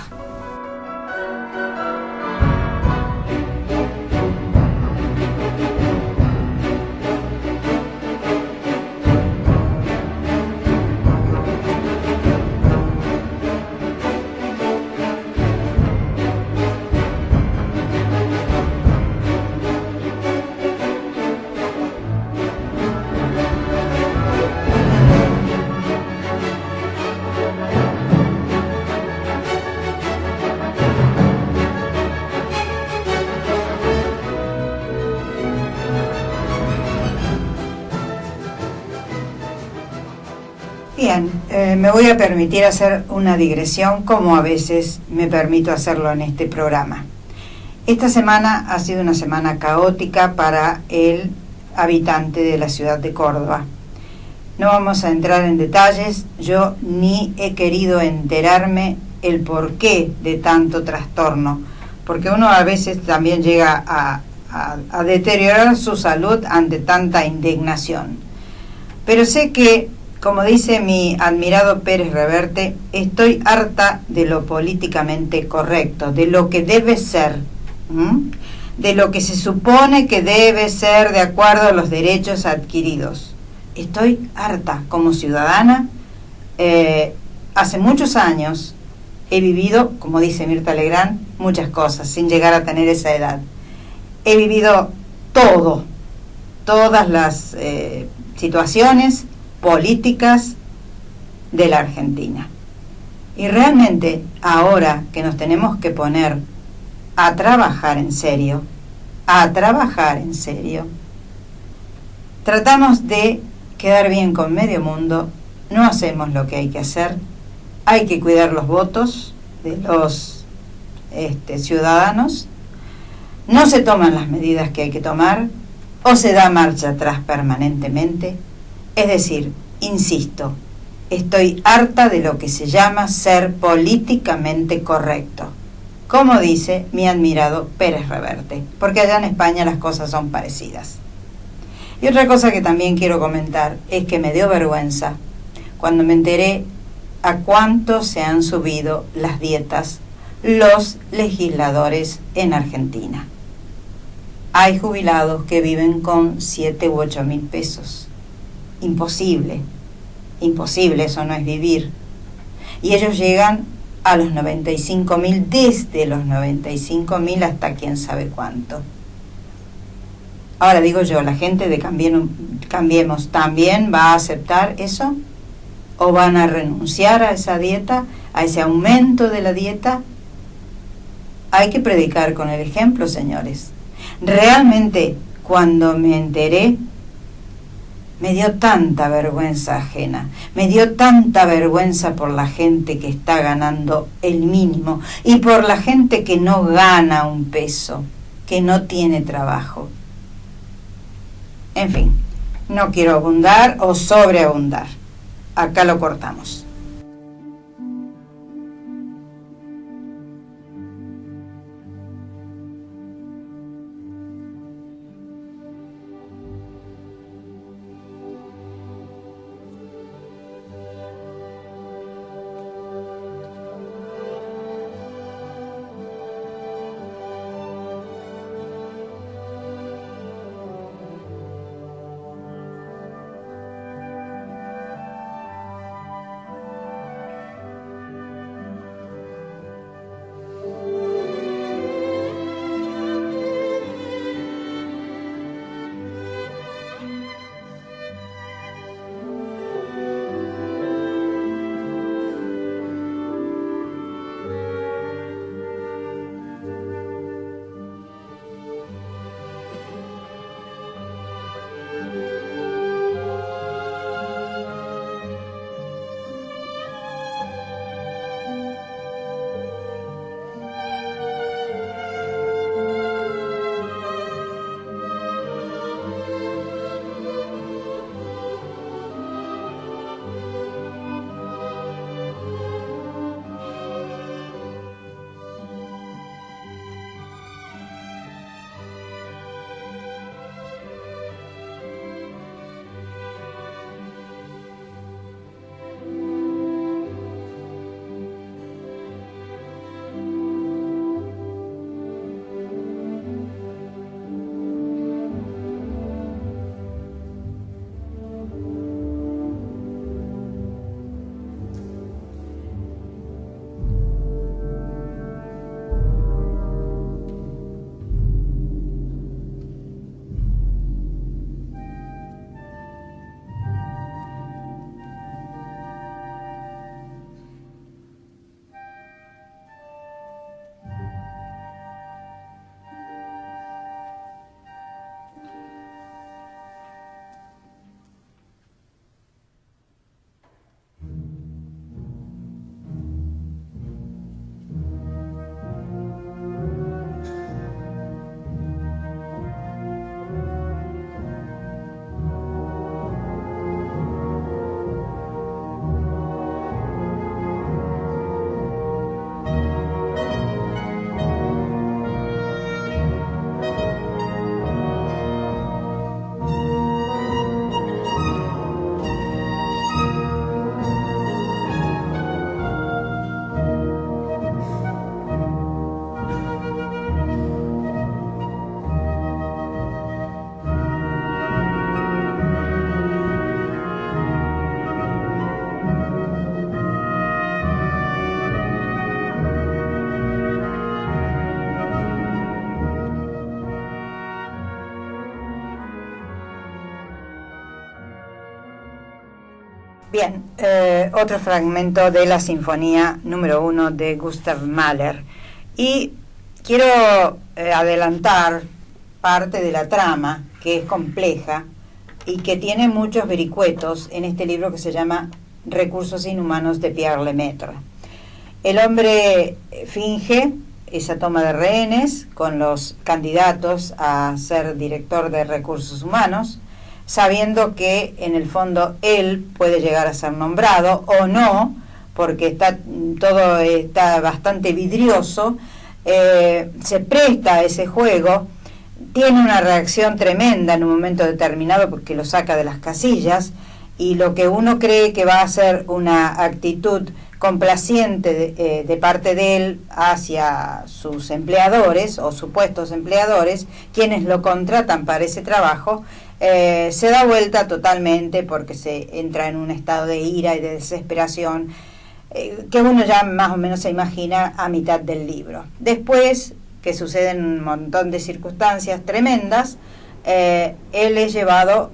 Bien, me voy a permitir hacer una digresión como a veces me permito hacerlo en este programa. Esta semana ha sido una semana caótica para el habitante de la ciudad de Córdoba. No vamos a entrar en detalles, yo ni he querido enterarme el porqué de tanto trastorno, porque uno a veces también llega a deteriorar su salud ante tanta indignación. Pero sé que, como dice mi admirado Pérez Reverte, estoy harta de lo políticamente correcto, de lo que debe ser, de lo que se supone que debe ser de acuerdo a los derechos adquiridos. Estoy harta como ciudadana. Hace muchos años he vivido, como dice Mirta Legrand, muchas cosas, sin llegar a tener esa edad. He vivido todas las situaciones políticas de la Argentina. Y realmente ahora que nos tenemos que poner a trabajar en serio, tratamos de quedar bien con medio mundo, no hacemos lo que hay que hacer, hay que cuidar los votos de los ciudadanos, no se toman las medidas que hay que tomar, o se da marcha atrás permanentemente. Es decir, insisto, estoy harta de lo que se llama ser políticamente correcto, como dice mi admirado Pérez Reverte, porque allá en España las cosas son parecidas. Y otra cosa que también quiero comentar es que me dio vergüenza cuando me enteré a cuánto se han subido las dietas los legisladores en Argentina. Hay jubilados que viven con 7 u 8 mil pesos. Imposible, eso no es vivir. Y ellos llegan a los 95.000, desde los 95.000 hasta quién sabe cuánto. Ahora digo yo, ¿la gente de Cambiemos también va a aceptar eso? ¿O van a renunciar a esa dieta, a ese aumento de la dieta? Hay que predicar con el ejemplo, señores. Realmente, cuando me enteré, me dio tanta vergüenza ajena, me dio tanta vergüenza por la gente que está ganando el mínimo y por la gente que no gana un peso, que no tiene trabajo. En fin, no quiero abundar o sobreabundar. Acá lo cortamos. Bien, otro fragmento de la Sinfonía número 1 de Gustav Mahler. Y quiero adelantar parte de la trama, que es compleja y que tiene muchos vericuetos en este libro que se llama Recursos Inhumanos de Pierre Lemaitre. El hombre finge esa toma de rehenes con los candidatos a ser director de recursos humanos, sabiendo que en el fondo él puede llegar a ser nombrado o no, porque todo está bastante vidrioso, se presta a ese juego, tiene una reacción tremenda en un momento determinado porque lo saca de las casillas, y lo que uno cree que va a ser una actitud complaciente de parte de él hacia sus empleadores o supuestos empleadores, quienes lo contratan para ese trabajo, se da vuelta totalmente porque se entra en un estado de ira y de desesperación que uno ya más o menos se imagina a mitad del libro. Después, que suceden un montón de circunstancias tremendas, él es llevado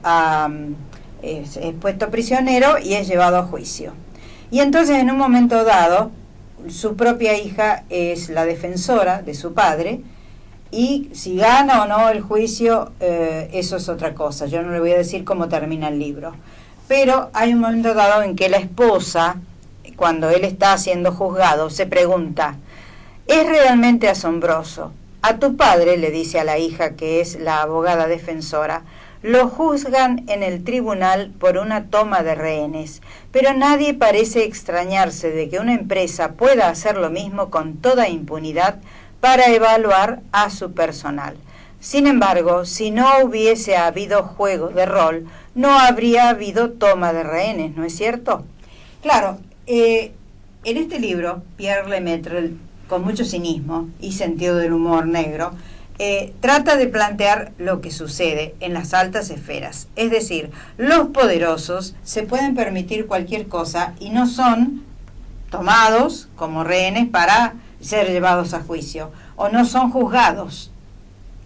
es puesto prisionero y es llevado a juicio. Y entonces, en un momento dado, su propia hija es la defensora de su padre, y si gana o no el juicio, eso es otra cosa. Yo no le voy a decir cómo termina el libro. Pero hay un momento dado en que la esposa, cuando él está siendo juzgado, se pregunta: es realmente asombroso. A tu padre, le dice a la hija, que es la abogada defensora, lo juzgan en el tribunal por una toma de rehenes, pero nadie parece extrañarse de que una empresa pueda hacer lo mismo con toda impunidad para evaluar a su personal. Sin embargo, si no hubiese habido juego de rol, no habría habido toma de rehenes, ¿no es cierto? Claro, en este libro, Pierre Lemaitre, con mucho cinismo y sentido del humor negro, trata de plantear lo que sucede en las altas esferas. Es decir, los poderosos se pueden permitir cualquier cosa y no son tomados como rehenes para ser llevados a juicio, o no son juzgados.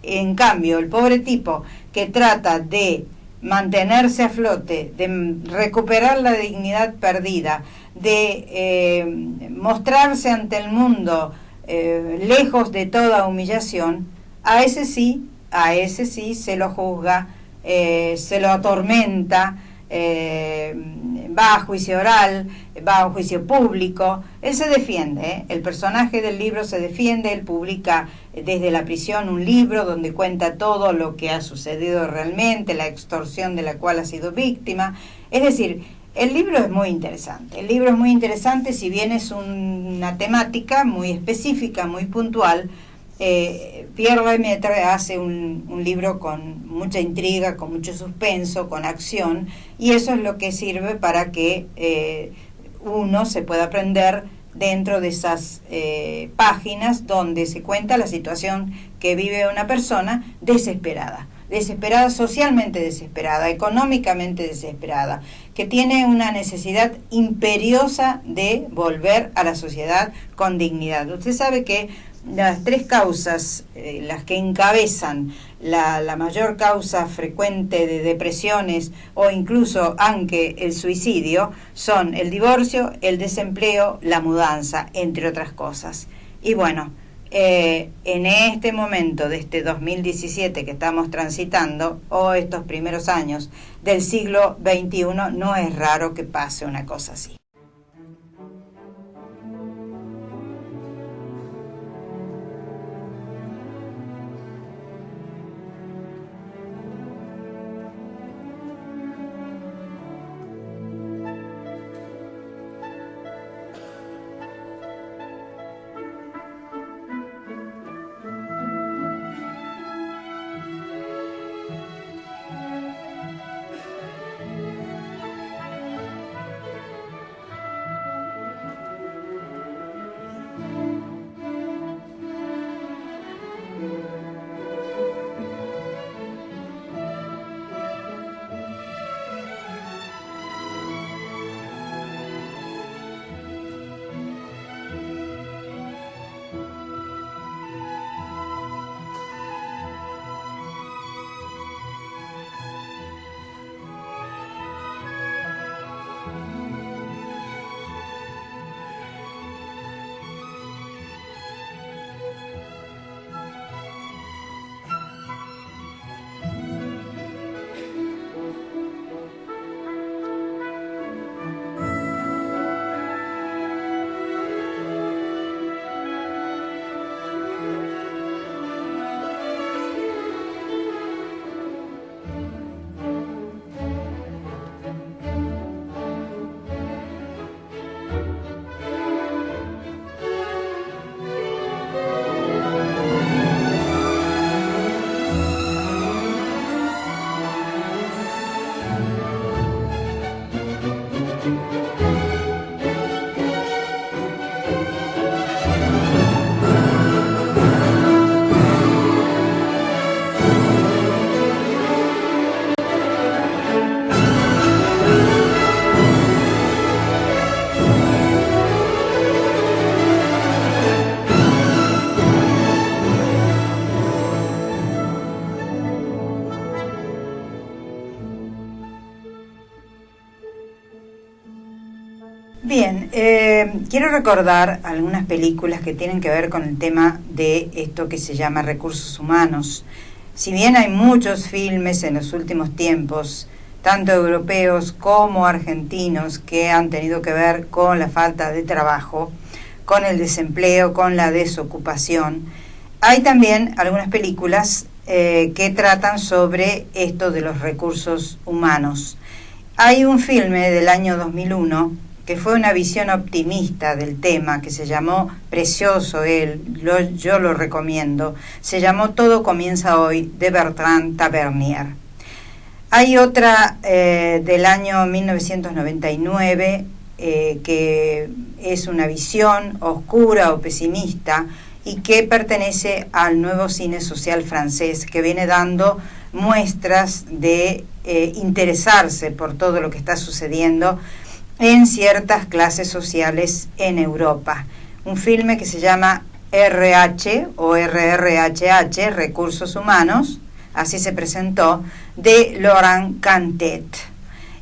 En cambio, el pobre tipo que trata de mantenerse a flote, de recuperar la dignidad perdida, de mostrarse ante el mundo lejos de toda humillación, a ese sí se lo juzga, se lo atormenta, va a juicio oral, va a juicio público. Él se defiende, el personaje del libro se defiende. Él publica desde la prisión un libro donde cuenta todo lo que ha sucedido realmente, la extorsión de la cual ha sido víctima. Es decir, el libro es muy interesante. El libro es muy interesante, si bien es una temática muy específica, muy puntual. Pierre Lemaitre hace un libro con mucha intriga, con mucho suspenso, con acción, y eso es lo que sirve para que uno se pueda aprender dentro de esas páginas donde se cuenta la situación que vive una persona desesperada, socialmente desesperada, económicamente desesperada, que tiene una necesidad imperiosa de volver a la sociedad con dignidad. Usted sabe que las tres causas, las que encabezan la mayor causa frecuente de depresiones o incluso aunque el suicidio, son el divorcio, el desempleo, la mudanza, entre otras cosas. Y bueno, en este momento de este 2017 que estamos transitando, o estos primeros años del siglo XXI, no es raro que pase una cosa así. Bien, quiero recordar algunas películas que tienen que ver con el tema de esto que se llama recursos humanos. Si bien hay muchos filmes en los últimos tiempos, tanto europeos como argentinos, que han tenido que ver con la falta de trabajo, con el desempleo, con la desocupación, hay también algunas películas que tratan sobre esto de los recursos humanos. Hay un filme del año 2001 que fue una visión optimista del tema, que se llamó Precioso yo lo recomiendo, se llamó Todo comienza hoy, de Bertrand Tavernier. Hay otra del año 1999 que es una visión oscura o pesimista y que pertenece al nuevo cine social francés, que viene dando muestras de interesarse por todo lo que está sucediendo en ciertas clases sociales en Europa. Un filme que se llama RH o RRHH, Recursos Humanos, así se presentó, de Laurent Cantet.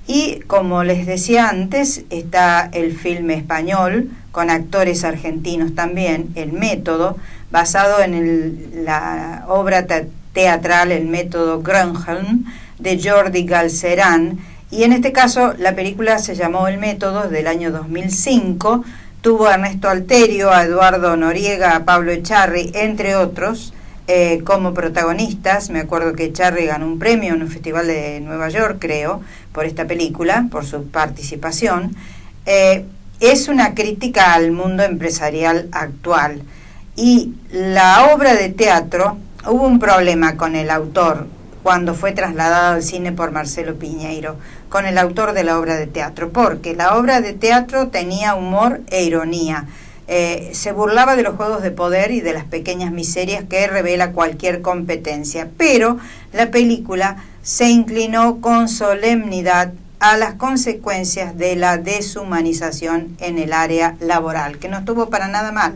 Y como les decía antes, está el filme español, con actores argentinos también, El Método, basado en la obra teatral El Método Granholm, de Jordi Galceran. Y en este caso la película se llamó El Método, del año 2005, tuvo a Ernesto Alterio, a Eduardo Noriega, a Pablo Echarri, entre otros, como protagonistas. Me acuerdo que Echarri ganó un premio en un festival de Nueva York, creo, por esta película, por su participación. Es una crítica al mundo empresarial actual. Y la obra de teatro, hubo un problema con el autor cuando fue trasladado al cine por Marcelo Piñeiro, con el autor de la obra de teatro, porque la obra de teatro tenía humor e ironía. Se burlaba de los juegos de poder y de las pequeñas miserias que revela cualquier competencia, pero la película se inclinó con solemnidad a las consecuencias de la deshumanización en el área laboral, que no estuvo para nada mal.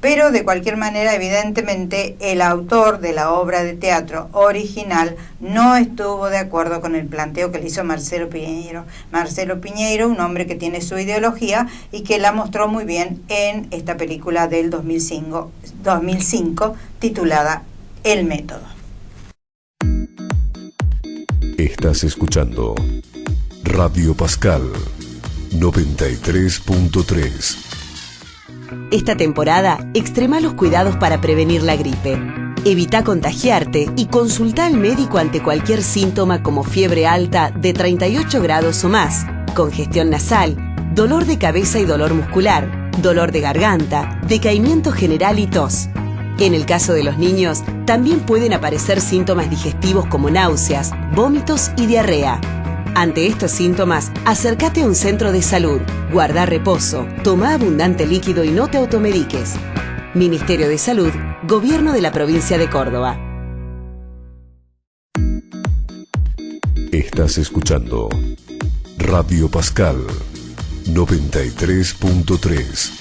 Pero de cualquier manera, evidentemente, el autor de la obra de teatro original no estuvo de acuerdo con el planteo que le hizo Marcelo Piñeiro. Marcelo Piñeiro, un hombre que tiene su ideología y que la mostró muy bien en esta película del 2005 titulada El Método. Estás escuchando Radio Pascal 93.3. Esta temporada, extrema los cuidados para prevenir la gripe. Evita contagiarte y consulta al médico ante cualquier síntoma como fiebre alta de 38 grados o más, congestión nasal, dolor de cabeza y dolor muscular, dolor de garganta, decaimiento general y tos. En el caso de los niños, también pueden aparecer síntomas digestivos como náuseas, vómitos y diarrea. Ante estos síntomas, acércate a un centro de salud, guarda reposo, toma abundante líquido y no te automediques. Ministerio de Salud, Gobierno de la Provincia de Córdoba. Estás escuchando Radio Pascal 93.3.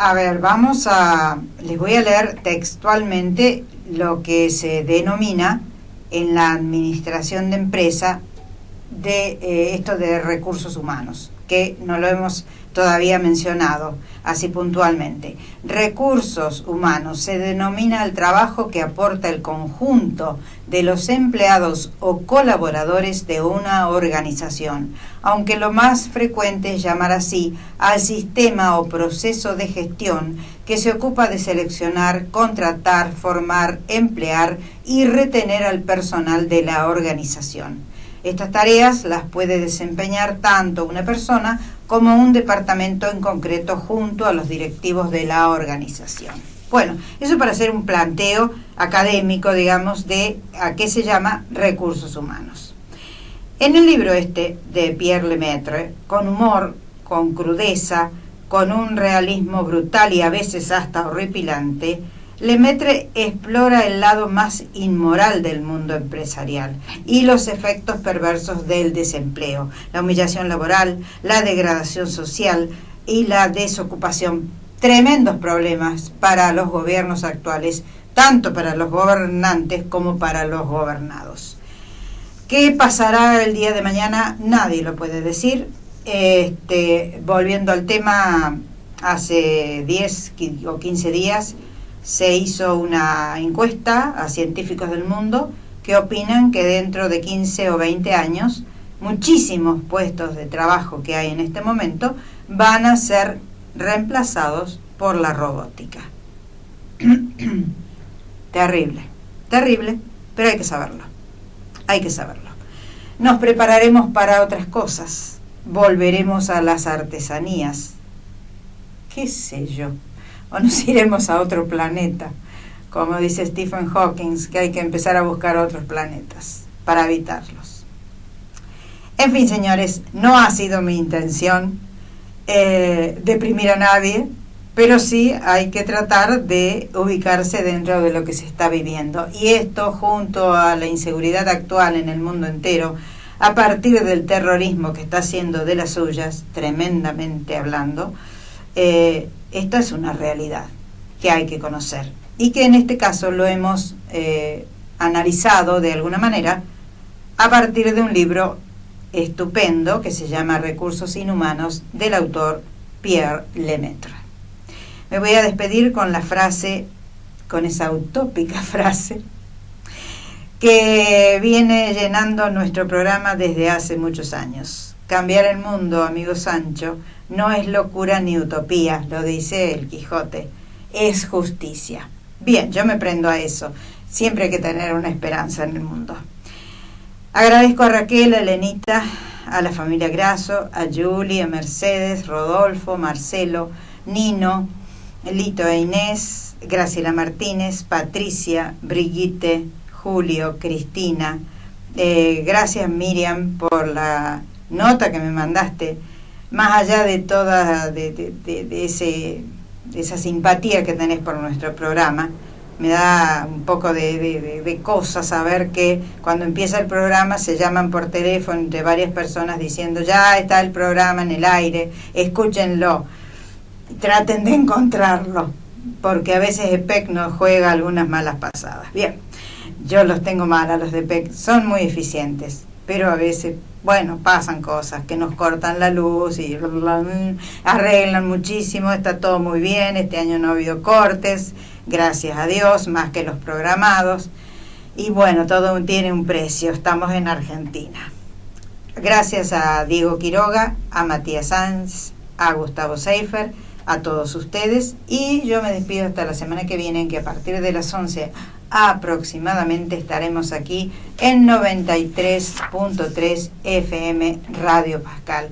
A ver, les voy a leer textualmente lo que se denomina en la administración de empresa de esto de recursos humanos, que no lo hemos todavía mencionado así puntualmente. Recursos humanos se denomina el trabajo que aporta el conjunto de los empleados o colaboradores de una organización, aunque lo más frecuente es llamar así al sistema o proceso de gestión que se ocupa de seleccionar, contratar, formar, emplear y retener al personal de la organización. Estas tareas las puede desempeñar tanto una persona como un departamento en concreto junto a los directivos de la organización. Bueno, eso para hacer un planteo académico, digamos, de a qué se llama recursos humanos. En el libro este de Pierre Lemaitre, con humor, con crudeza, con un realismo brutal y a veces hasta horripilante, Lemaitre explora el lado más inmoral del mundo empresarial y los efectos perversos del desempleo, la humillación laboral, la degradación social y la desocupación. Tremendos problemas para los gobiernos actuales, tanto para los gobernantes como para los gobernados. ¿Qué pasará el día de mañana? Nadie lo puede decir. Volviendo al tema, hace 10 o 15 días se hizo una encuesta a científicos del mundo que opinan que dentro de 15 o 20 años muchísimos puestos de trabajo que hay en este momento van a ser reemplazados por la robótica. Terrible, terrible, pero hay que saberlo. Hay que saberlo. Nos prepararemos para otras cosas. Volveremos a las artesanías. ¿Qué sé yo? O nos iremos a otro planeta. Como dice Stephen Hawking, que hay que empezar a buscar otros planetas para habitarlos. En fin, señores, no ha sido mi intención deprimir a nadie, pero sí hay que tratar de ubicarse dentro de lo que se está viviendo. Y esto, junto a la inseguridad actual en el mundo entero, a partir del terrorismo que está haciendo de las suyas, tremendamente hablando, esta es una realidad que hay que conocer y que en este caso lo hemos analizado de alguna manera a partir de un libro estupendo que se llama Recursos Inhumanos, del autor Pierre Lemaitre. Me voy a despedir con la frase, con esa utópica frase que viene llenando nuestro programa desde hace muchos años. Cambiar el mundo, amigo Sancho, no es locura ni utopía, lo dice el Quijote, es justicia. Bien, yo me prendo a eso. Siempre hay que tener una esperanza en el mundo. Agradezco a Raquel, a Elenita, a la familia Grasso, a Julie, a Mercedes, Rodolfo, Marcelo, Nino, Lito e Inés, Graciela Martínez, Patricia, Brigitte, Julio, Cristina. Gracias, Miriam, por la nota que me mandaste. Más allá de toda de esa simpatía que tenés por nuestro programa, me da un poco de cosas saber que cuando empieza el programa se llaman por teléfono entre varias personas diciendo ya está el programa en el aire, escúchenlo, traten de encontrarlo, porque a veces EPEC nos juega algunas malas pasadas. Bien, yo los tengo mal a los de EPEC, son muy eficientes, pero a veces, bueno, pasan cosas que nos cortan la luz y arreglan muchísimo, está todo muy bien, este año no ha habido cortes, gracias a Dios, más que los programados, y bueno, todo tiene un precio, estamos en Argentina. Gracias a Diego Quiroga, a Matías Sanz, a Gustavo Seifer, a todos ustedes, y yo me despido hasta la semana que viene, en que a partir de las 11 aproximadamente estaremos aquí en 93.3 FM Radio Pascal.